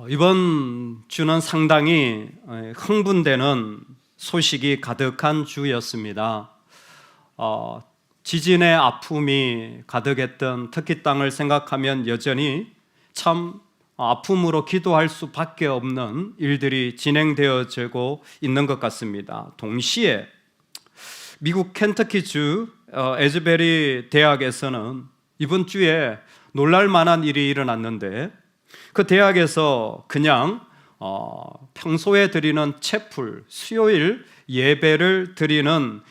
이번 주는 상당히 흥분되는 소식이 가득한 주였습니다. 지진의 아픔이 가득했던 터키 땅을 생각하면 여전히 참 아픔으로 기도할 수밖에 없는 일들이 진행되어지고 있는 것 같습니다. 동시에 미국 켄터키주 에즈베리 대학에서는 이번 주에 놀랄 만한 일이 일어났는데, 그 대학에서 그냥 평소에 드리는 채플, 수요일 예배를 드리는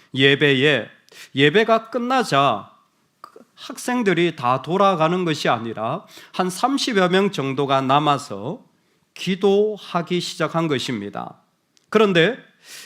예배가 끝나자 학생들이 다 돌아가는 것이 아니라 한 30여 명 정도가 남아서 기도하기 시작한 것입니다. 그런데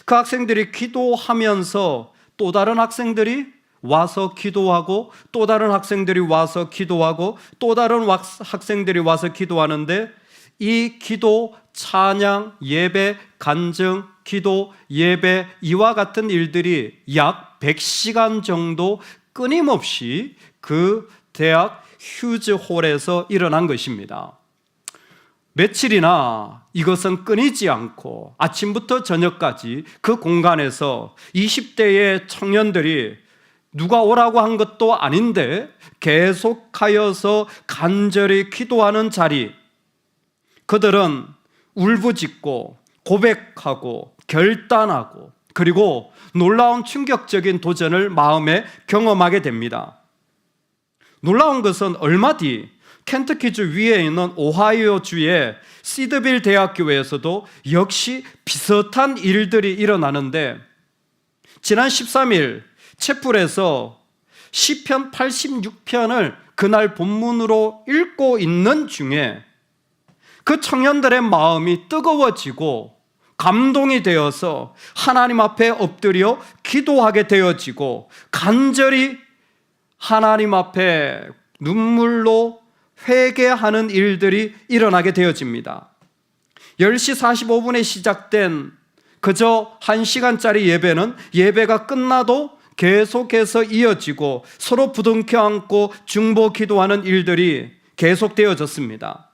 그 학생들이 기도하면서 또 다른 학생들이 와서 기도하고, 또 다른 학생들이 와서 기도하고, 또 다른 학생들이 와서 기도하는데, 이 기도, 찬양, 예배, 간증, 기도, 예배, 이와 같은 일들이 약 100시간 정도 끊임없이 그 대학 휴즈홀에서 일어난 것입니다. 며칠이나 이것은 끊이지 않고 아침부터 저녁까지 그 공간에서 20대의 청년들이 누가 오라고 한 것도 아닌데 계속하여서 간절히 기도하는 자리, 그들은 울부짖고 고백하고 결단하고, 그리고 놀라운 충격적인 도전을 마음에 경험하게 됩니다. 놀라운 것은 얼마 뒤 켄터키주 위에 있는 오하이오주의 시드빌 대학교에서도 역시 비슷한 일들이 일어나는데, 지난 13일 채플에서 시편 86편을 그날 본문으로 읽고 있는 중에 그 청년들의 마음이 뜨거워지고 감동이 되어서 하나님 앞에 엎드려 기도하게 되어지고, 간절히 하나님 앞에 눈물로 회개하는 일들이 일어나게 되어집니다. 10시 45분에 시작된 그저 1시간짜리 예배는 예배가 끝나도 계속해서 이어지고 서로 부둥켜 안고 중보 기도하는 일들이 계속되어졌습니다.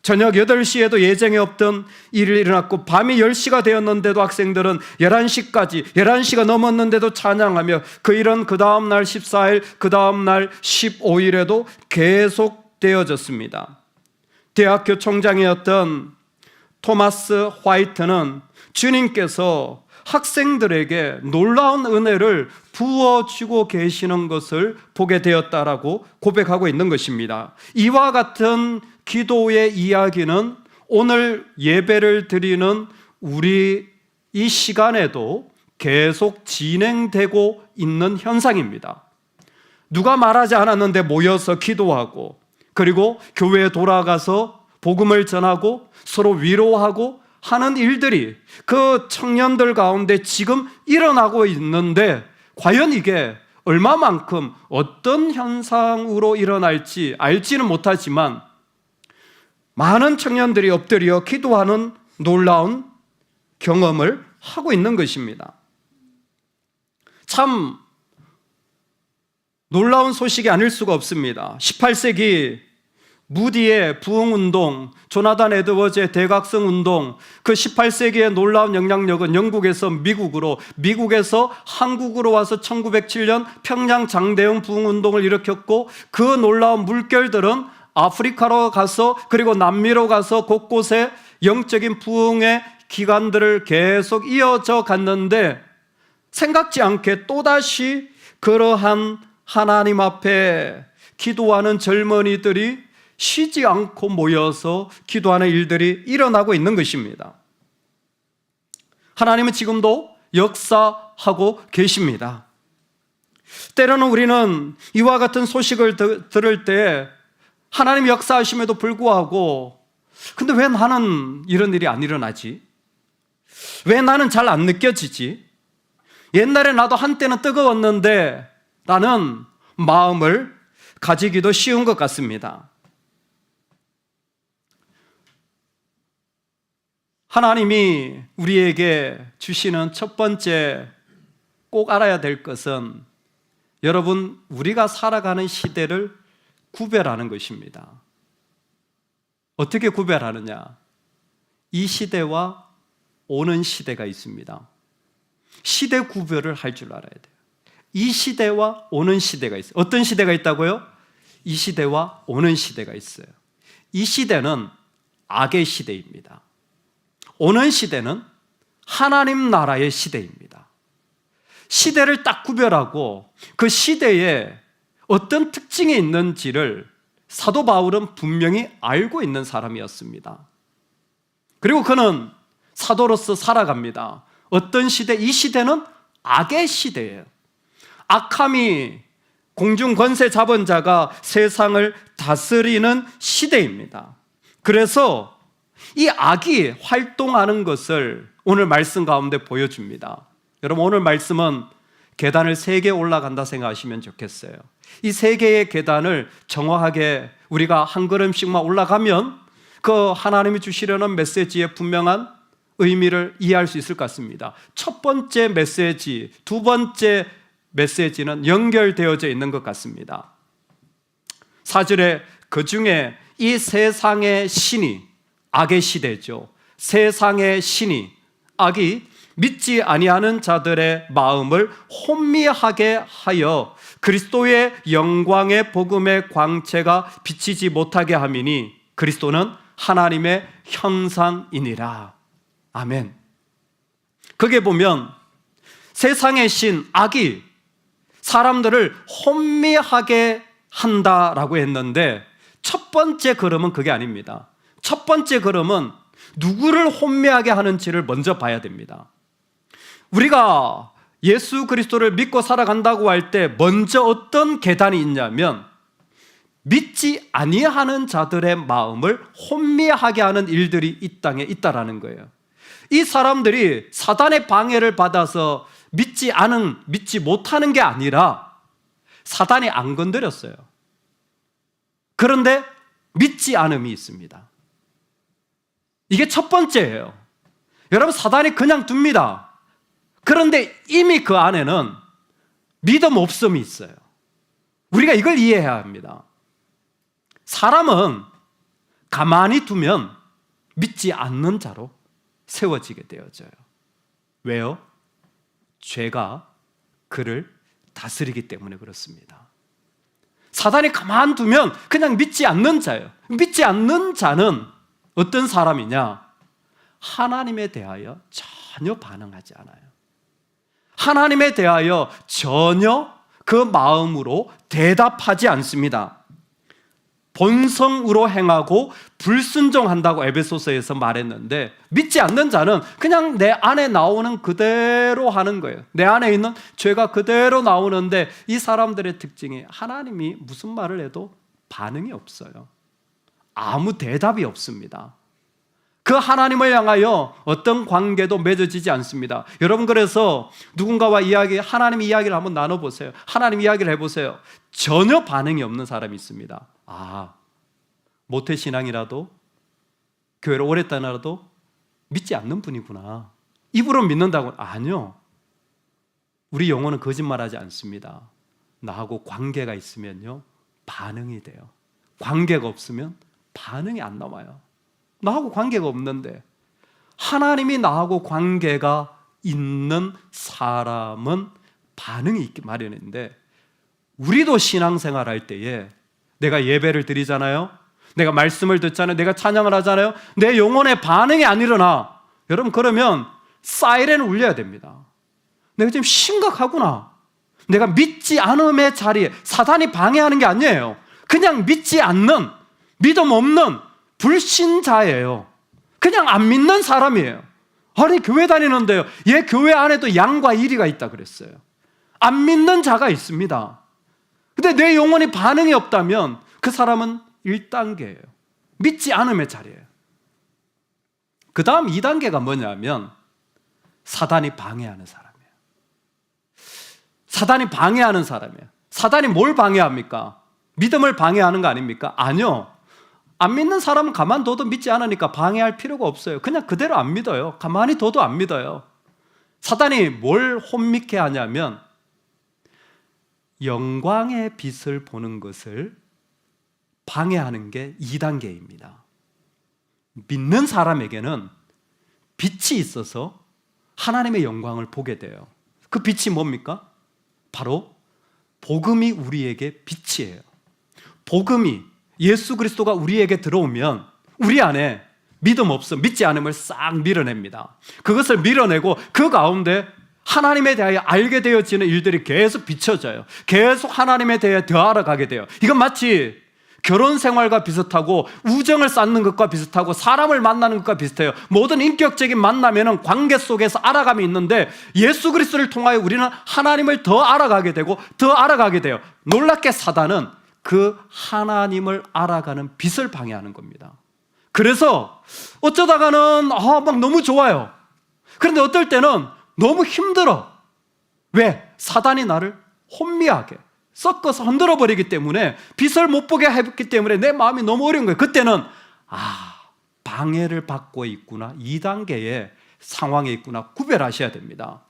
저녁 8시에도 예정에 없던 일이 일어났고, 밤이 10시가 되었는데도 학생들은 11시가 넘었는데도 찬양하며, 그 일은 그 다음날 14일, 그 다음날 15일에도 계속되어졌습니다. 대학교 총장이었던 토마스 화이트는 주님께서 학생들에게 놀라운 은혜를 부어주고 계시는 것을 보게 되었다라고 고백하고 있는 것입니다. 이와 같은 기도의 이야기는 오늘 예배를 드리는 우리 이 시간에도 계속 진행되고 있는 현상입니다. 누가 말하지 않았는데 모여서 기도하고, 그리고 교회에 돌아가서 복음을 전하고 서로 위로하고 하는 일들이 그 청년들 가운데 지금 일어나고 있는데, 과연 이게 얼마만큼 어떤 현상으로 일어날지 알지는 못하지만 많은 청년들이 엎드려 기도하는 놀라운 경험을 하고 있는 것입니다. 참 놀라운 소식이 아닐 수가 없습니다. 18세기 무디의 부흥운동, 조나단 에드워즈의 대각성운동, 그 18세기의 놀라운 영향력은 영국에서 미국으로, 미국에서 한국으로 와서 1907년 평양 장대영 부흥운동을 일으켰고, 그 놀라운 물결들은 아프리카로 가서, 그리고 남미로 가서 곳곳에 영적인 부흥의 기간들을 계속 이어져 갔는데, 생각지 않게 또다시 그러한 하나님 앞에 기도하는 젊은이들이 쉬지 않고 모여서 기도하는 일들이 일어나고 있는 것입니다. 하나님은 지금도 역사하고 계십니다. 때로는 우리는 이와 같은 소식을 들을 때 하나님 역사하심에도 불구하고, 근데 왜 나는 이런 일이 안 일어나지? 왜 나는 잘 안 느껴지지? 옛날에 나도 한때는 뜨거웠는데 라는 마음을 가지기도 쉬운 것 같습니다. 하나님이 우리에게 주시는 첫 번째 꼭 알아야 될 것은, 여러분, 우리가 살아가는 시대를 구별하는 것입니다. 어떻게 구별하느냐? 이 시대와 오는 시대가 있습니다. 시대 구별을 할 줄 알아야 돼요. 이 시대와 오는 시대가 있어요. 어떤 시대가 있다고요? 이 시대와 오는 시대가 있어요. 이 시대는 악의 시대입니다. 오는 시대는 하나님 나라의 시대입니다. 시대를 딱 구별하고 그 시대에 어떤 특징이 있는지를 사도 바울은 분명히 알고 있는 사람이었습니다. 그리고 그는 사도로서 살아갑니다. 어떤 시대? 이 시대는 악의 시대예요. 악함이 공중 권세 잡은 자가 세상을 다스리는 시대입니다. 그래서 이 악이 활동하는 것을 오늘 말씀 가운데 보여줍니다. 여러분, 오늘 말씀은 계단을 3개 올라간다 생각하시면 좋겠어요. 이 3개의 계단을 정확하게 우리가 한 걸음씩만 올라가면 그 하나님이 주시려는 메시지의 분명한 의미를 이해할 수 있을 것 같습니다. 첫 번째 메시지, 두 번째 메시지는 연결되어져 있는 것 같습니다. 4절에 그 중에 이 세상의 신이, 악의 시대죠. 세상의 신이, 악이 믿지 아니하는 자들의 마음을 혼미하게 하여 그리스도의 영광의 복음의 광채가 비치지 못하게 함이니 그리스도는 하나님의 형상이니라. 아멘. 거기에 보면 세상의 신, 악이 사람들을 혼미하게 한다라고 했는데 첫 번째 걸음은 그게 아닙니다. 첫 번째 걸음은 누구를 혼미하게 하는지를 먼저 봐야 됩니다. 우리가 예수 그리스도를 믿고 살아간다고 할 때 먼저 어떤 계단이 있냐면 믿지 아니하는 자들의 마음을 혼미하게 하는 일들이 이 땅에 있다라는 거예요. 이 사람들이 사단의 방해를 받아서 믿지 못하는 게 아니라 사단이 안 건드렸어요. 그런데 믿지 않음이 있습니다. 이게 첫 번째예요. 여러분, 사단이 그냥 둡니다. 그런데 이미 그 안에는 믿음 없음이 있어요. 우리가 이걸 이해해야 합니다. 사람은 가만히 두면 믿지 않는 자로 세워지게 되어져요. 왜요? 죄가 그를 다스리기 때문에 그렇습니다. 사단이 가만두면 그냥 믿지 않는 자예요. 믿지 않는 자는 어떤 사람이냐? 하나님에 대하여 전혀 반응하지 않아요. 하나님에 대하여 전혀 그 마음으로 대답하지 않습니다. 본성으로 행하고 불순종한다고 에베소서에서 말했는데 믿지 않는 자는 그냥 내 안에 나오는 그대로 하는 거예요. 내 안에 있는 죄가 그대로 나오는데 이 사람들의 특징이 하나님이 무슨 말을 해도 반응이 없어요. 아무 대답이 없습니다. 그 하나님을 향하여 어떤 관계도 맺어지지 않습니다. 여러분, 그래서 누군가와 하나님 이야기를 한번 나눠보세요. 하나님 이야기를 해보세요. 전혀 반응이 없는 사람이 있습니다. 모태신앙이라도 교회를 오래 다녀도 믿지 않는 분이구나. 입으로 믿는다고. 아니요. 우리 영혼은 거짓말하지 않습니다. 나하고 관계가 있으면요 반응이 돼요. 관계가 없으면 반응이 안 나와요. 나하고 관계가 없는데 하나님이 나하고 관계가 있는 사람은 반응이 있기 마련인데 우리도 신앙생활 할 때에 내가 예배를 드리잖아요. 내가 말씀을 듣잖아요. 내가 찬양을 하잖아요. 내 영혼의 반응이 안 일어나. 여러분, 그러면 사이렌을 울려야 됩니다. 내가 지금 심각하구나. 내가 믿지 않음의 자리에 사단이 방해하는 게 아니에요. 그냥 믿지 않는, 믿음 없는 불신자예요. 그냥 안 믿는 사람이에요. 아니, 교회 다니는데요. 얘 교회 안에도 양과 이리가 있다 그랬어요. 안 믿는 자가 있습니다. 근데 내 영혼이 반응이 없다면 그 사람은 1단계예요. 믿지 않음의 자리예요. 그 다음 2단계가 뭐냐면 사단이 방해하는 사람이에요. 사단이 방해하는 사람이에요. 사단이 뭘 방해합니까? 믿음을 방해하는 거 아닙니까? 아니요. 안 믿는 사람은 가만둬도 믿지 않으니까 방해할 필요가 없어요. 그냥 그대로 안 믿어요. 가만히 둬도 안 믿어요. 사단이 뭘 혼미케 하냐면 영광의 빛을 보는 것을 방해하는 게 2단계입니다. 믿는 사람에게는 빛이 있어서 하나님의 영광을 보게 돼요. 그 빛이 뭡니까? 바로 복음이 우리에게 빛이에요. 복음이, 예수 그리스도가 우리에게 들어오면 우리 안에 믿음 없음, 믿지 않음을 싹 밀어냅니다. 그것을 밀어내고 그 가운데 하나님에 대하여 알게 되어지는 일들이 계속 비춰져요. 계속 하나님에 대해 더 알아가게 돼요. 이건 마치 결혼 생활과 비슷하고 우정을 쌓는 것과 비슷하고 사람을 만나는 것과 비슷해요. 모든 인격적인 만남에는 관계 속에서 알아감이 있는데 예수 그리스도를 통하여 우리는 하나님을 더 알아가게 되고 더 알아가게 돼요. 놀랍게 사단은 그 하나님을 알아가는 빛을 방해하는 겁니다. 그래서 어쩌다가는 막 너무 좋아요. 그런데 어떨 때는 너무 힘들어. 왜? 사단이 나를 혼미하게 섞어서 흔들어 버리기 때문에 빛을 못 보게 했기 때문에 내 마음이 너무 어려운 거예요. 그때는 방해를 받고 있구나, 2단계의 상황에 있구나 구별하셔야 됩니다.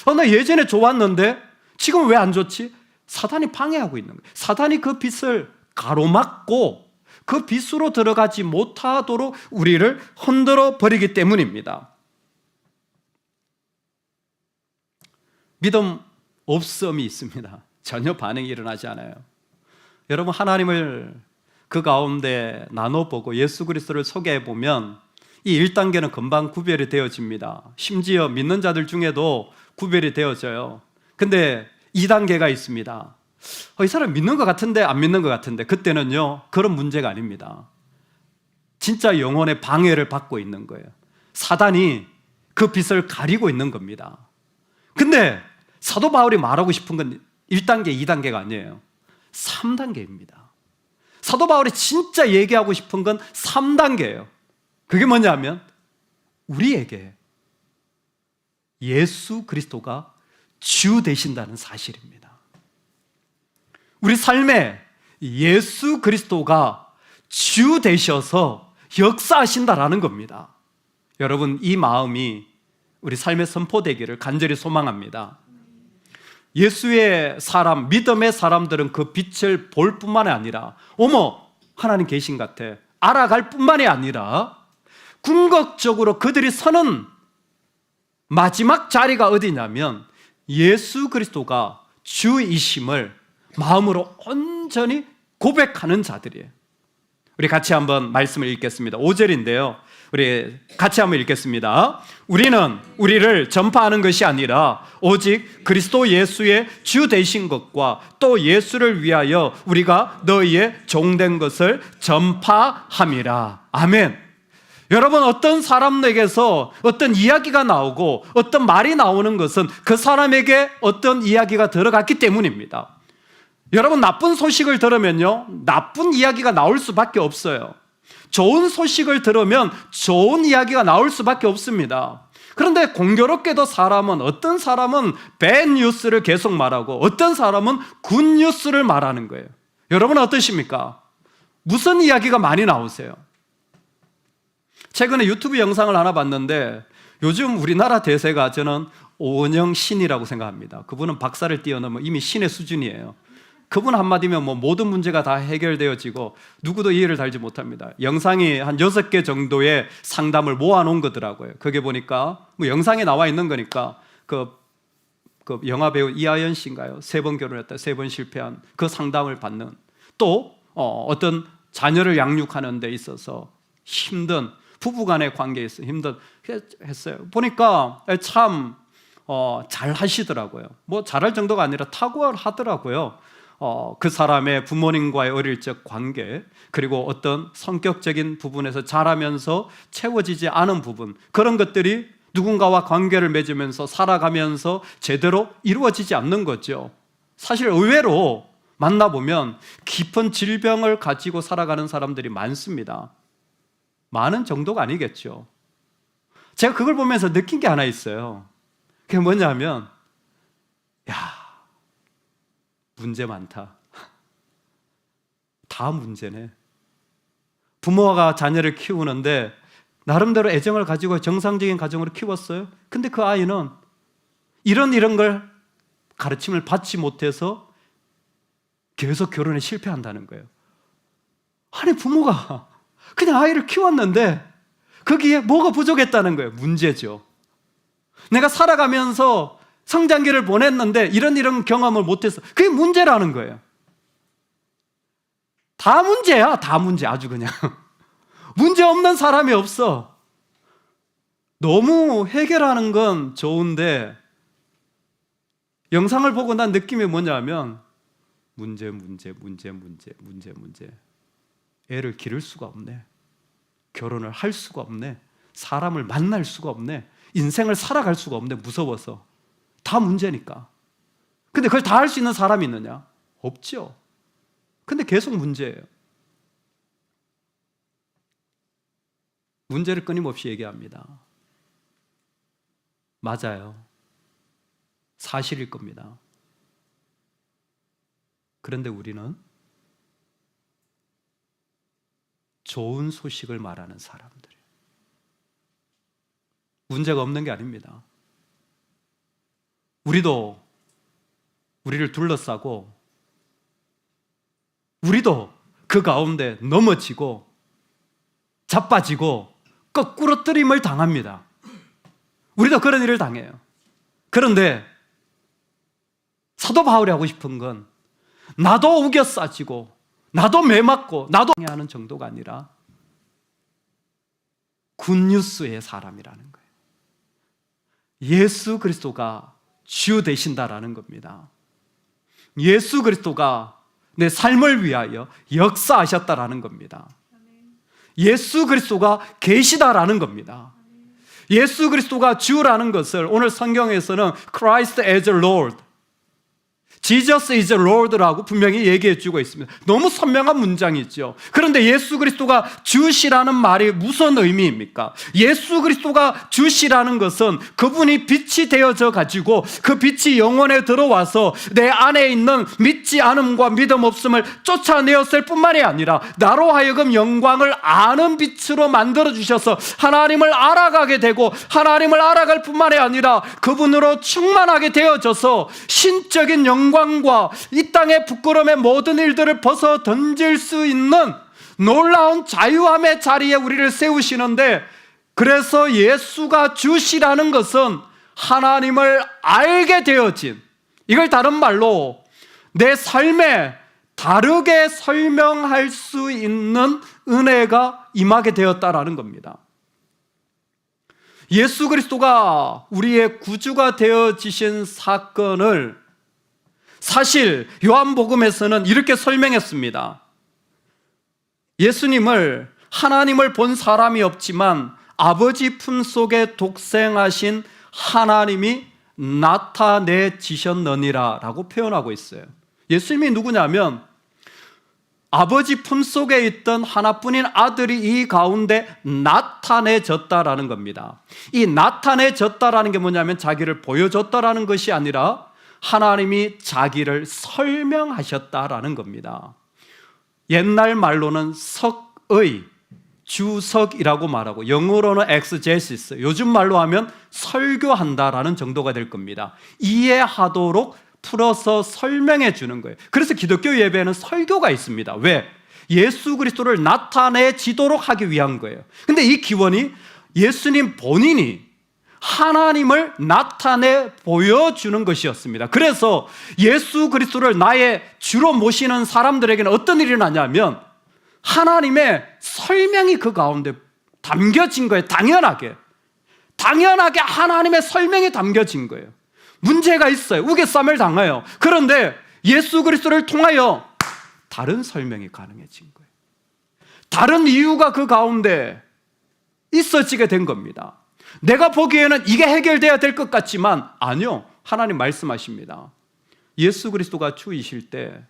나 예전에 좋았는데 지금 왜 안 좋지? 사단이 방해하고 있는 거예요. 사단이 그 빛을 가로막고 그 빛으로 들어가지 못하도록 우리를 흔들어 버리기 때문입니다. 믿음 없음이 있습니다. 전혀 반응이 일어나지 않아요. 여러분, 하나님을 그 가운데 나눠보고 예수 그리스도를 소개해보면 이 1단계는 금방 구별이 되어집니다. 심지어 믿는 자들 중에도 구별이 되어져요. 근데 2단계가 있습니다. 이 사람 믿는 것 같은데 안 믿는 것 같은데, 그때는요 그런 문제가 아닙니다. 진짜 영혼의 방해를 받고 있는 거예요. 사단이 그 빛을 가리고 있는 겁니다. 근데 사도 바울이 말하고 싶은 건 1단계, 2단계가 아니에요. 3단계입니다. 사도 바울이 진짜 얘기하고 싶은 건 3단계예요. 그게 뭐냐면 우리에게 예수 그리스도가 주 되신다는 사실입니다. 우리 삶에 예수 그리스도가 주 되셔서 역사하신다라는 겁니다. 여러분, 이 마음이 우리 삶에 선포되기를 간절히 소망합니다. 예수의 사람, 믿음의 사람들은 그 빛을 볼 뿐만 아니라 어머, 하나님 계신 것 같아 알아갈 뿐만이 아니라 궁극적으로 그들이 서는 마지막 자리가 어디냐면 예수 그리스도가 주이심을 마음으로 온전히 고백하는 자들이에요. 우리 같이 한번 말씀을 읽겠습니다. 5절인데요 우리 같이 한번 읽겠습니다. 우리는 우리를 전파하는 것이 아니라 오직 그리스도 예수의 주 되신 것과 또 예수를 위하여 우리가 너희의 종된 것을 전파함이라. 아멘. 여러분, 어떤 사람에게서 어떤 이야기가 나오고 어떤 말이 나오는 것은 그 사람에게 어떤 이야기가 들어갔기 때문입니다. 여러분, 나쁜 소식을 들으면요 나쁜 이야기가 나올 수밖에 없어요. 좋은 소식을 들으면 좋은 이야기가 나올 수밖에 없습니다. 그런데 공교롭게도 어떤 사람은 bad 뉴스를 계속 말하고 어떤 사람은 good 뉴스를 말하는 거예요. 여러분 어떠십니까? 무슨 이야기가 많이 나오세요? 최근에 유튜브 영상을 하나 봤는데 요즘 우리나라 대세가 저는 오은영 신이라고 생각합니다. 그분은 박사를 뛰어넘어 이미 신의 수준이에요. 그분 한마디면 모든 문제가 다 해결되어지고 누구도 이해를 달지 못합니다. 영상이 한 6개 정도의 상담을 모아놓은 거더라고요. 거기에 보니까 영상에 나와 있는 거니까 그 영화 배우 이하연 씨인가요? 3번 결혼했다, 3번 실패한 그 상담을 받는, 또 어떤 자녀를 양육하는 데 있어서 힘든 부부간의 관계에서 했어요. 보니까 참 잘 하시더라고요. 잘할 정도가 아니라 탁월하더라고요. 그 사람의 부모님과의 어릴 적 관계, 그리고 어떤 성격적인 부분에서 자라면서 채워지지 않은 부분, 그런 것들이 누군가와 관계를 맺으면서 살아가면서 제대로 이루어지지 않는 거죠. 사실 의외로 만나보면 깊은 질병을 가지고 살아가는 사람들이 많습니다. 많은 정도가 아니겠죠. 제가 그걸 보면서 느낀 게 하나 있어요. 그게 뭐냐면 문제 많다. 다 문제네. 부모가 자녀를 키우는데 나름대로 애정을 가지고 정상적인 가정으로 키웠어요. 근데 그 아이는 이런 걸 가르침을 받지 못해서 계속 결혼에 실패한다는 거예요. 아니, 부모가 그냥 아이를 키웠는데 거기에 뭐가 부족했다는 거예요? 문제죠. 내가 살아가면서 성장기를 보냈는데 이런 경험을 못했어. 그게 문제라는 거예요. 다 문제야. 다 문제. 아주 그냥 문제 없는 사람이 없어. 너무 해결하는 건 좋은데 영상을 보고 난 느낌이 뭐냐면 문제. 애를 기를 수가 없네. 결혼을 할 수가 없네. 사람을 만날 수가 없네. 인생을 살아갈 수가 없네. 무서워서. 다 문제니까. 근데 그걸 다 할 수 있는 사람이 있느냐? 없죠. 근데 계속 문제예요. 문제를 끊임없이 얘기합니다. 맞아요. 사실일 겁니다. 그런데 우리는 좋은 소식을 말하는 사람들이에요. 문제가 없는 게 아닙니다. 우리도 우리를 둘러싸고 우리도 그 가운데 넘어지고 자빠지고 거꾸로뜨림을 당합니다. 우리도 그런 일을 당해요. 그런데 사도 바울이 하고 싶은 건 나도 우겨싸지고 나도 매맞고 나도 하는 정도가 아니라 굿뉴스의 사람이라는 거예요. 예수 그리스도가 주 되신다라는 겁니다. 예수 그리스도가 내 삶을 위하여 역사하셨다라는 겁니다. 예수 그리스도가 계시다라는 겁니다. 예수 그리스도가 주라는 것을 오늘 성경에서는 Christ as Lord, Jesus is Lord라고 분명히 얘기해 주고 있습니다. 너무 선명한 문장이죠. 그런데 예수 그리스도가 주시라는 말이 무슨 의미입니까? 예수 그리스도가 주시라는 것은 그분이 빛이 되어져 가지고 그 빛이 영혼에 들어와서 내 안에 있는 믿지 않음과 믿음 없음을 쫓아내었을 뿐만이 아니라 나로 하여금 영광을 아는 빛으로 만들어 주셔서 하나님을 알아가게 되고 하나님을 알아갈 뿐만이 아니라 그분으로 충만하게 되어져서 신적인 영광과 이 땅의 부끄러움의 모든 일들을 벗어 던질 수 있는 놀라운 자유함의 자리에 우리를 세우시는데, 그래서 예수가 주시라는 것은 하나님을 알게 되어진, 이걸 다른 말로 내 삶에 다르게 설명할 수 있는 은혜가 임하게 되었다라는 겁니다. 예수 그리스도가 우리의 구주가 되어지신 사건을 사실 요한복음에서는 이렇게 설명했습니다. 예수님을 하나님을 본 사람이 없지만 아버지 품속에 독생하신 하나님이 나타내지셨느니라 라고 표현하고 있어요. 예수님이 누구냐면 아버지 품속에 있던 하나뿐인 아들이 이 가운데 나타내졌다라는 겁니다. 이 나타내졌다라는 게 뭐냐면 자기를 보여줬다라는 것이 아니라 하나님이 자기를 설명하셨다라는 겁니다. 옛날 말로는 석의, 주석이라고 말하고 영어로는 exegesis, 요즘 말로 하면 설교한다라는 정도가 될 겁니다. 이해하도록 풀어서 설명해 주는 거예요. 그래서 기독교 예배에는 설교가 있습니다. 왜? 예수 그리스도를 나타내지도록 하기 위한 거예요. 근데 이 기원이 예수님 본인이 하나님을 나타내 보여주는 것이었습니다. 그래서 예수 그리스도를 나의 주로 모시는 사람들에게는 어떤 일이 나냐면 하나님의 설명이 그 가운데 담겨진 거예요. 당연하게 하나님의 설명이 담겨진 거예요. 문제가 있어요. 우겨쌈을 당해요. 그런데 예수 그리스도를 통하여 다른 설명이 가능해진 거예요. 다른 이유가 그 가운데 있어지게 된 겁니다. 내가 보기에는 이게 해결돼야 될 것 같지만 아니요, 하나님 말씀하십니다. 예수 그리스도가 주이실 때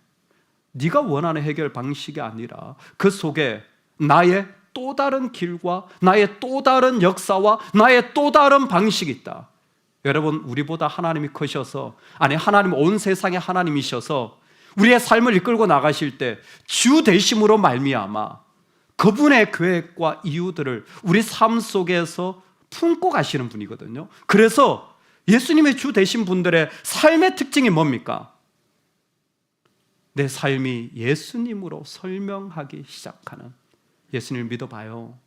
네가 원하는 해결 방식이 아니라 그 속에 나의 또 다른 길과 나의 또 다른 역사와 나의 또 다른 방식이 있다. 여러분, 우리보다 하나님이 크셔서, 아니 하나님 온 세상의 하나님이셔서 우리의 삶을 이끌고 나가실 때 주 되심으로 말미암아 그분의 계획과 이유들을 우리 삶 속에서 품고 가시는 분이거든요. 그래서 예수님의 주 되신 분들의 삶의 특징이 뭡니까? 내 삶이 예수님으로 설명하기 시작하는, 예수님을 믿어봐요.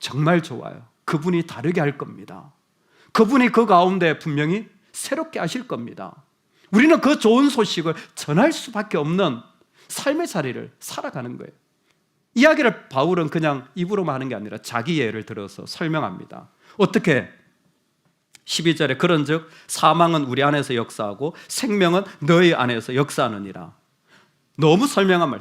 정말 좋아요. 그분이 다르게 할 겁니다. 그분이 그 가운데 분명히 새롭게 하실 겁니다. 우리는 그 좋은 소식을 전할 수밖에 없는 삶의 자리를 살아가는 거예요. 이야기를 바울은 그냥 입으로만 하는 게 아니라 자기 예를 들어서 설명합니다. 어떻게? 12절에 그런즉 사망은 우리 안에서 역사하고 생명은 너희 안에서 역사하느니라. 너무 설명한 말.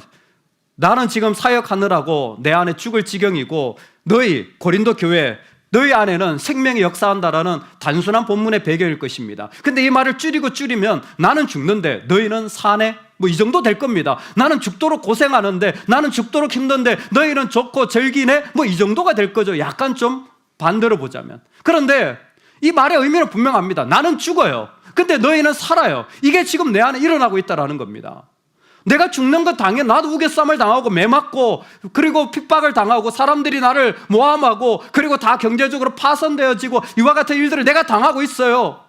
나는 지금 사역하느라고 내 안에 죽을 지경이고 너희 고린도 교회 너희 안에는 생명이 역사한다라는 단순한 본문의 배경일 것입니다. 근데 이 말을 줄이면 나는 죽는데 너희는 사네? 뭐 이 정도 될 겁니다. 나는 죽도록 고생하는데, 나는 죽도록 힘든데 너희는 좋고 즐기네? 뭐 이 정도가 될 거죠. 약간 좀 반대로 보자면. 그런데 이 말의 의미는 분명합니다. 나는 죽어요. 근데 너희는 살아요. 이게 지금 내 안에 일어나고 있다는 겁니다. 내가 죽는 건 당연히 나도 우겨쌈을 당하고 매 맞고 그리고 핍박을 당하고 사람들이 나를 모함하고 그리고 다 경제적으로 파손되어지고 이와 같은 일들을 내가 당하고 있어요.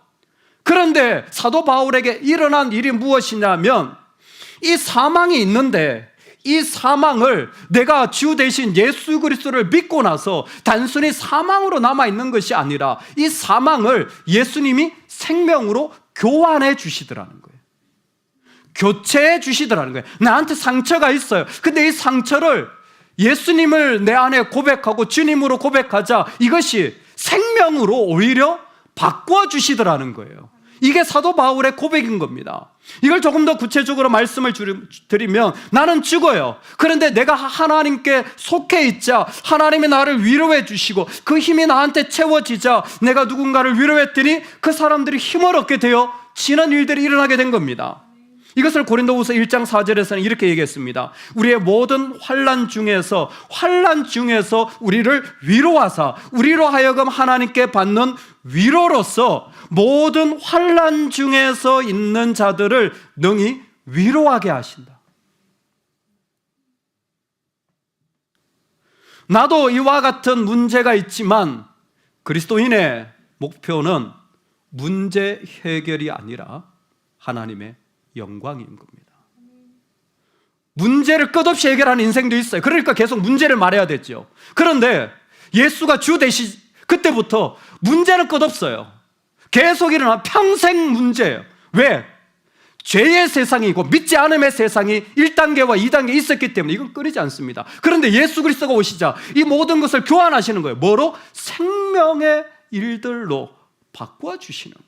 그런데 사도 바울에게 일어난 일이 무엇이냐면 이 사망이 있는데 이 사망을 내가 주 대신 예수 그리스도를 믿고 나서 단순히 사망으로 남아있는 것이 아니라 이 사망을 예수님이 생명으로 교환해 주시더라는 거예요. 교체해 주시더라는 거예요. 나한테 상처가 있어요. 근데 이 상처를 예수님을 내 안에 고백하고 주님으로 고백하자 이것이 생명으로 오히려 바꿔 주시더라는 거예요. 이게 사도 바울의 고백인 겁니다. 이걸 조금 더 구체적으로 말씀을 드리면 나는 죽어요. 그런데 내가 하나님께 속해 있자 하나님이 나를 위로해 주시고 그 힘이 나한테 채워지자 내가 누군가를 위로했더니 그 사람들이 힘을 얻게 되어 지난 일들이 일어나게 된 겁니다. 이것을 고린도후서 1장 4절에서는 이렇게 얘기했습니다. 우리의 모든 환난 중에서 우리를 위로하사 우리로 하여금 하나님께 받는 위로로서 모든 환난 중에서 있는 자들을 능히 위로하게 하신다. 나도 이와 같은 문제가 있지만 그리스도인의 목표는 문제 해결이 아니라 하나님의 영광인 겁니다. 문제를 끝없이 해결하는 인생도 있어요. 그러니까 계속 문제를 말해야 되죠. 그런데 예수가 주 되시 그때부터 문제는 끝없어요. 계속 일어나 평생 문제예요. 왜? 죄의 세상이고 믿지 않음의 세상이 1단계와 2단계 있었기 때문에 이건 끊이지 않습니다. 그런데 예수 그리스도가 오시자 이 모든 것을 교환하시는 거예요. 뭐로? 생명의 일들로 바꿔 주시는 거예요.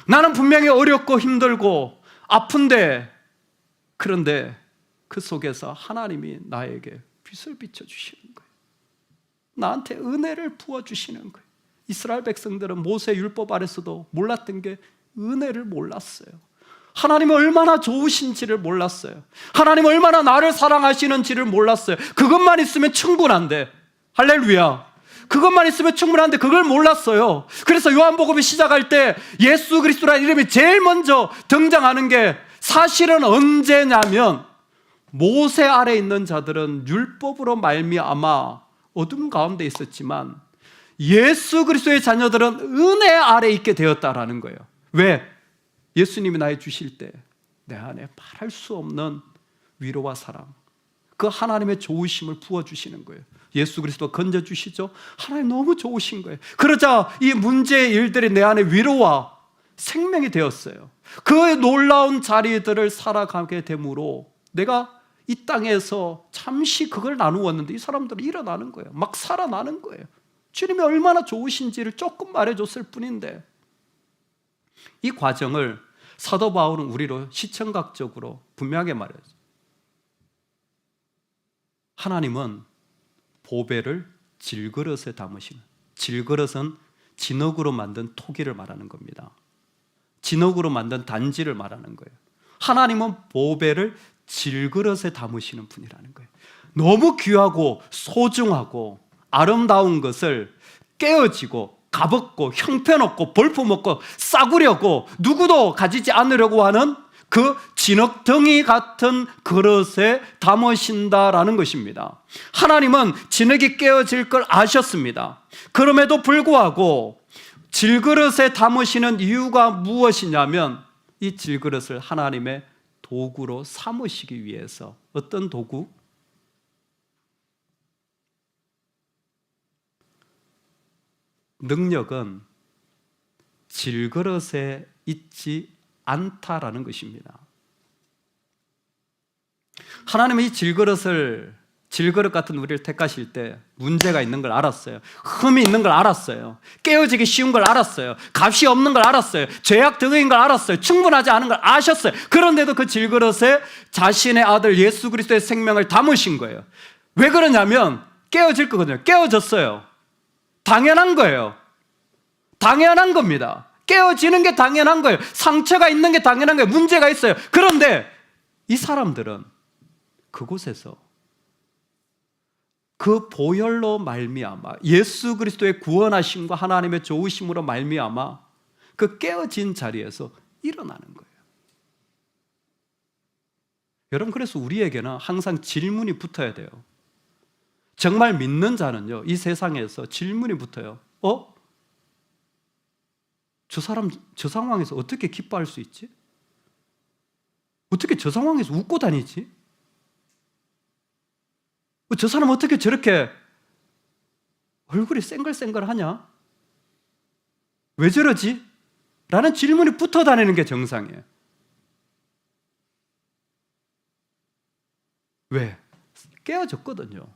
나는 분명히 어렵고 힘들고 아픈데 그런데 그 속에서 하나님이 나에게 빛을 비춰주시는 거예요. 나한테 은혜를 부어주시는 거예요. 이스라엘 백성들은 모세 율법 아래서도 몰랐던 게 은혜를 몰랐어요. 하나님이 얼마나 좋으신지를 몰랐어요. 하나님이 얼마나 나를 사랑하시는지를 몰랐어요. 그것만 있으면 충분한데 할렐루야. 그것만 있으면 충분한데 그걸 몰랐어요. 그래서 요한복음이 시작할 때 예수 그리스도라는 이름이 제일 먼저 등장하는 게 사실은 언제냐면 모세 아래 있는 자들은 율법으로 말미암아 어둠 가운데 있었지만 예수 그리스도의 자녀들은 은혜 아래 있게 되었다라는 거예요. 왜? 예수님이 나에 주실 때 내 안에 말할 수 없는 위로와 사랑, 그 하나님의 좋으심을 부어주시는 거예요. 예수 그리스도가 건져주시죠. 하나님 너무 좋으신 거예요. 그러자 이 문제의 일들이 내 안에 위로와 생명이 되었어요. 그 놀라운 자리들을 살아가게 되므로 내가 이 땅에서 잠시 그걸 나누었는데 이 사람들은 일어나는 거예요. 막 살아나는 거예요. 주님이 얼마나 좋으신지를 조금 말해줬을 뿐인데 이 과정을 사도 바울은 우리로 시청각적으로 분명하게 말해요. 하나님은 보배를 질그릇에 담으시는, 질그릇은 진흙으로 만든 토기를 말하는 겁니다. 진흙으로 만든 단지를 말하는 거예요. 하나님은 보배를 질그릇에 담으시는 분이라는 거예요. 너무 귀하고 소중하고 아름다운 것을 깨어지고 값없고 형편없고 볼품없고 싸구려고 누구도 가지지 않으려고 하는 그 진흙덩이 같은 그릇에 담으신다라는 것입니다. 하나님은 진흙이 깨어질 걸 아셨습니다. 그럼에도 불구하고 질그릇에 담으시는 이유가 무엇이냐면 이 질그릇을 하나님의 도구로 삼으시기 위해서. 어떤 도구? 능력은 질그릇에 있지 않다라는 것입니다. 하나님은 이 질그릇 같은 우리를 택하실 때 문제가 있는 걸 알았어요. 흠이 있는 걸 알았어요. 깨어지기 쉬운 걸 알았어요. 값이 없는 걸 알았어요. 죄악 등인 걸 알았어요. 충분하지 않은 걸 아셨어요. 그런데도 그 질그릇에 자신의 아들 예수 그리스도의 생명을 담으신 거예요. 왜 그러냐면 깨어질 거거든요. 깨어졌어요. 당연한 거예요. 당연한 겁니다. 깨어지는 게 당연한 거예요. 상처가 있는 게 당연한 거예요. 문제가 있어요. 그런데 이 사람들은 그곳에서 그 보혈로 말미암아 예수 그리스도의 구원하심과 하나님의 좋으심으로 말미암아 그 깨어진 자리에서 일어나는 거예요. 여러분, 그래서 우리에게는 항상 질문이 붙어야 돼요. 정말 믿는 자는요, 이 세상에서 질문이 붙어요. 저 사람 저 상황에서 어떻게 기뻐할 수 있지? 어떻게 저 상황에서 웃고 다니지? 저 사람 어떻게 저렇게 얼굴이 쌩글쌩글하냐? 왜 저러지? 라는 질문이 붙어 다니는 게 정상이에요. 왜? 깨어졌거든요.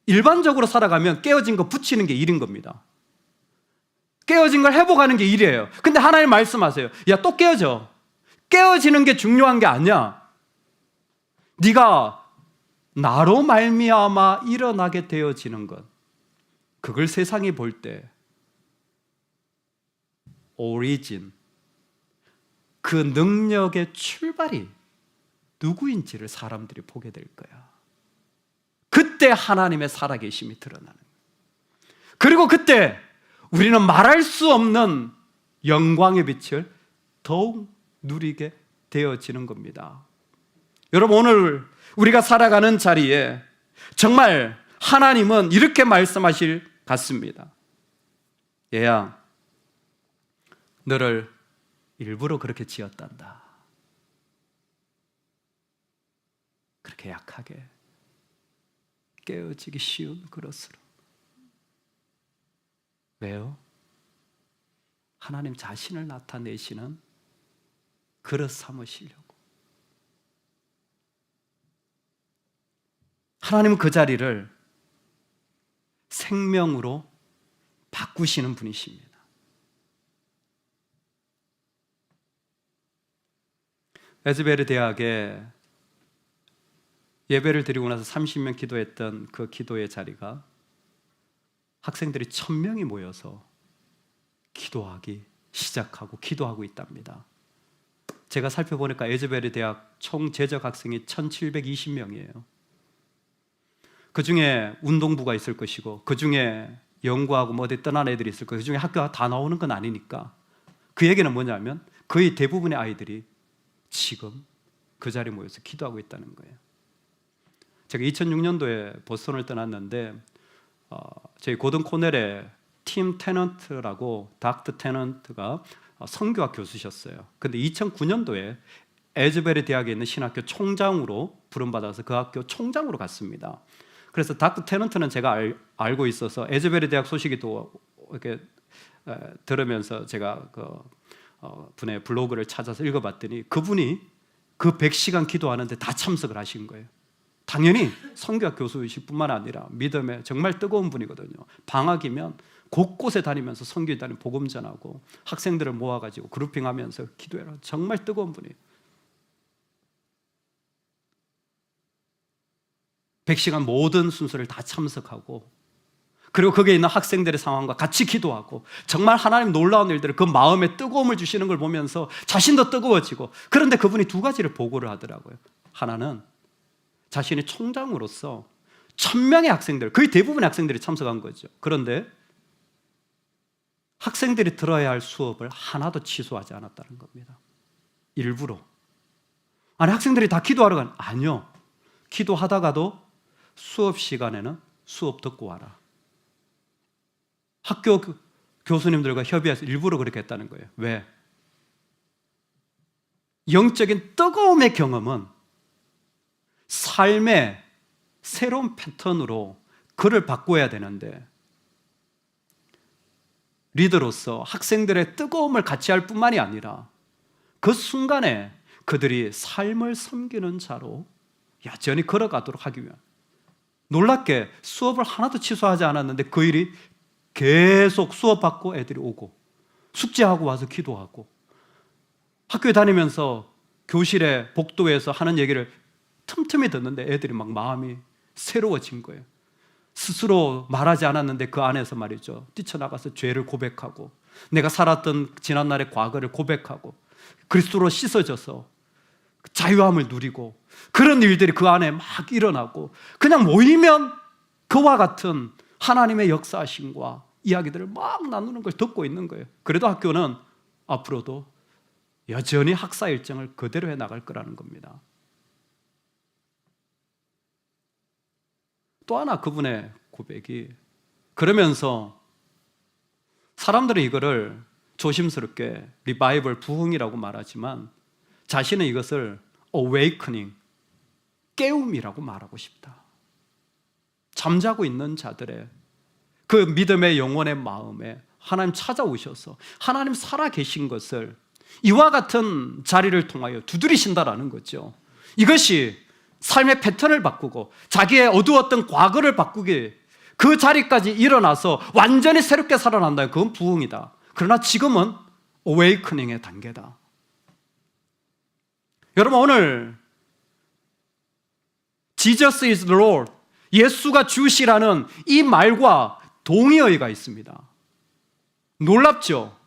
일반적으로 살아가면 깨어진 거 붙이는 게 일인 겁니다. 깨어진 걸 회복하는 게 일이에요. 근데 하나님 말씀하세요. 야, 또 깨어져. 깨어지는 게 중요한 게 아니야. 네가 나로 말미암아 일어나게 되어지는 것, 그걸 세상이 볼 때 오리진, 그 능력의 출발이 누구인지를 사람들이 보게 될 거야. 그때 하나님의 살아계심이 드러나는 거야. 그리고 그때 우리는 말할 수 없는 영광의 빛을 더욱 누리게 되어지는 겁니다. 여러분, 오늘 우리가 살아가는 자리에 정말 하나님은 이렇게 말씀하실 같습니다. 얘야, 너를 일부러 그렇게 지었단다. 그렇게 약하게 깨어지기 쉬운 그릇으로. 왜요? 하나님 자신을 나타내시는 그릇 삼으시려고. 하나님은 그 자리를 생명으로 바꾸시는 분이십니다. 에즈베르 대학에 예배를 드리고 나서 30명 기도했던 그 기도의 자리가 학생들이 1000명이 모여서 기도하기 시작하고 기도하고 있답니다. 제가 살펴보니까 에즈베르 대학 총 재적 학생이 1720명이에요. 그 중에 운동부가 있을 것이고, 그 중에 연구하고 뭐 어디 떠난 애들이 있을 거예요. 그 중에 학교가 다 나오는 건 아니니까. 그 얘기는 뭐냐면 거의 대부분의 아이들이 지금 그 자리에 모여서 기도하고 있다는 거예요. 제가 2006년도에 보스턴을 떠났는데 저희 고든 코넬의 팀 테넌트라고 닥터 테넌트가 선교학 교수셨어요. 근데 2009년도에 에즈베르 대학에 있는 신학교 총장으로 부름받아서 그 학교 총장으로 갔습니다. 그래서 닥터 테넌트는 제가 알고 있어서 에즈베르 대학 소식이 또 이렇게 들으면서 제가 그 분의 블로그를 찾아서 읽어봤더니 그분이 그 100시간 기도하는데 다 참석을 하신 거예요. 당연히 선교학 교수이실 뿐만 아니라 믿음에 정말 뜨거운 분이거든요. 방학이면 곳곳에 다니면서 선교에 다니는 복음 전하고 학생들을 모아가지고 그룹핑하면서 기도해라. 정말 뜨거운 분이에요. 100시간 모든 순서를 다 참석하고, 그리고 거기에 있는 학생들의 상황과 같이 기도하고, 정말 하나님 놀라운 일들을 그 마음에 뜨거움을 주시는 걸 보면서 자신도 뜨거워지고. 그런데 그분이 두 가지를 보고를 하더라고요. 하나는 자신이 총장으로서 1000명의 학생들, 거의 대부분의 학생들이 참석한 거죠. 그런데 학생들이 들어야 할 수업을 하나도 취소하지 않았다는 겁니다. 일부러. 아니, 학생들이 다 기도하러 간? 아니요. 기도하다가도 수업 시간에는 수업 듣고 와라. 학교 교수님들과 협의해서 일부러 그렇게 했다는 거예요. 왜? 영적인 뜨거움의 경험은 삶의 새로운 패턴으로 그를 바꿔야 되는데, 리더로서 학생들의 뜨거움을 같이 할 뿐만이 아니라 그 순간에 그들이 삶을 섬기는 자로 여전히 걸어가도록 하기 위한, 놀랍게 수업을 하나도 취소하지 않았는데 그 일이 계속 수업받고 애들이 오고 숙제하고 와서 기도하고, 학교에 다니면서 교실에 복도에서 하는 얘기를 틈틈이 듣는데 애들이 막 마음이 새로워진 거예요. 스스로 말하지 않았는데 그 안에서 말이죠, 뛰쳐나가서 죄를 고백하고 내가 살았던 지난날의 과거를 고백하고 그리스도로 씻어져서 자유함을 누리고, 그런 일들이 그 안에 막 일어나고, 그냥 모이면 그와 같은 하나님의 역사하심과 이야기들을 막 나누는 걸 듣고 있는 거예요. 그래도 학교는 앞으로도 여전히 학사 일정을 그대로 해나갈 거라는 겁니다. 또 하나 그분의 고백이, 그러면서 사람들은 이거를 조심스럽게 리바이벌, 부흥이라고 말하지만 자신은 이것을 awakening, 깨움이라고 말하고 싶다. 잠자고 있는 자들의 그 믿음의 영혼의 마음에 하나님 찾아오셔서 하나님 살아계신 것을 이와 같은 자리를 통하여 두드리신다라는 거죠. 이것이 삶의 패턴을 바꾸고 자기의 어두웠던 과거를 바꾸기, 그 자리까지 일어나서 완전히 새롭게 살아난다. 그건 부흥이다. 그러나 지금은 awakening의 단계다. 여러분, 오늘 Jesus is the Lord, 예수가 주시라는 이 말과 동의어가 있습니다. 놀랍죠?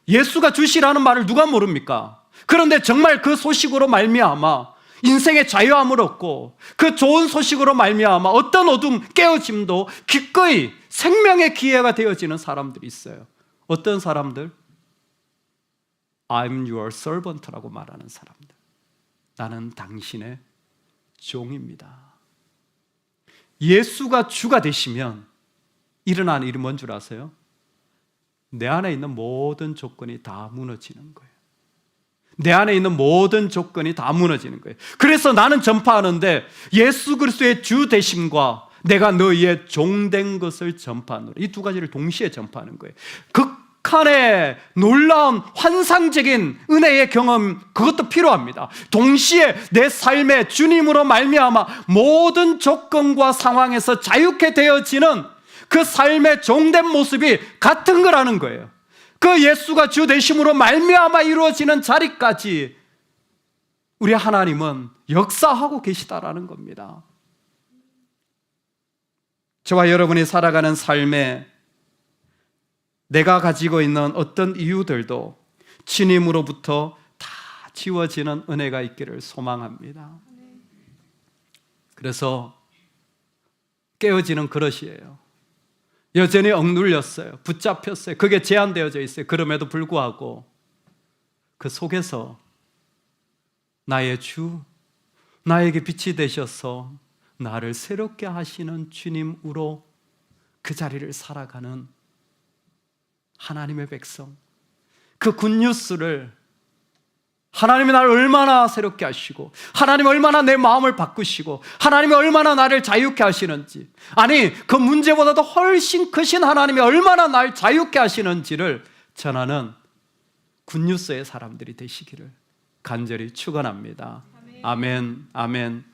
예수가 주시라는 말을 누가 모릅니까? 그런데 정말 그 소식으로 말미암아 인생의 자유함을 얻고 그 좋은 소식으로 말미암아 어떤 어둠 깨어짐도 기꺼이 생명의 기회가 되어지는 사람들이 있어요. 어떤 사람들? I'm your servant라고 말하는 사람들. 나는 당신의 종입니다. 예수가 주가 되시면 일어나는 일이 뭔 줄 아세요? 내 안에 있는 모든 조건이 다 무너지는 거예요. 내 안에 있는 모든 조건이 다 무너지는 거예요. 그래서 나는 전파하는데 예수 그리스도의 주 되심과 내가 너희의 종된 것을 전파하노라. 이 두 가지를 동시에 전파하는 거예요. 극한의 놀라운 환상적인 은혜의 경험, 그것도 필요합니다. 동시에 내 삶의 주님으로 말미암아 모든 조건과 상황에서 자유케 되어지는 그 삶의 종된 모습이 같은 거라는 거예요. 그 예수가 주 되심으로 말미암아 이루어지는 자리까지 우리 하나님은 역사하고 계시다라는 겁니다. 저와 여러분이 살아가는 삶에 내가 가지고 있는 어떤 이유들도 주님으로부터 다 지워지는 은혜가 있기를 소망합니다. 그래서 깨어지는 그릇이에요. 여전히 억눌렸어요. 붙잡혔어요. 그게 제한되어져 있어요. 그럼에도 불구하고 그 속에서 나의 주, 나에게 빛이 되셔서 나를 새롭게 하시는 주님으로 그 자리를 살아가는 하나님의 백성, 그 굿뉴스를 하나님이 나를 얼마나 새롭게 하시고 하나님이 얼마나 내 마음을 바꾸시고 하나님이 얼마나 나를 자유케 하시는지, 아니 그 문제보다도 훨씬 크신 하나님이 얼마나 날 자유케 하시는지를 전하는 굿뉴스의 사람들이 되시기를 간절히 축원합니다. 아멘, 아멘.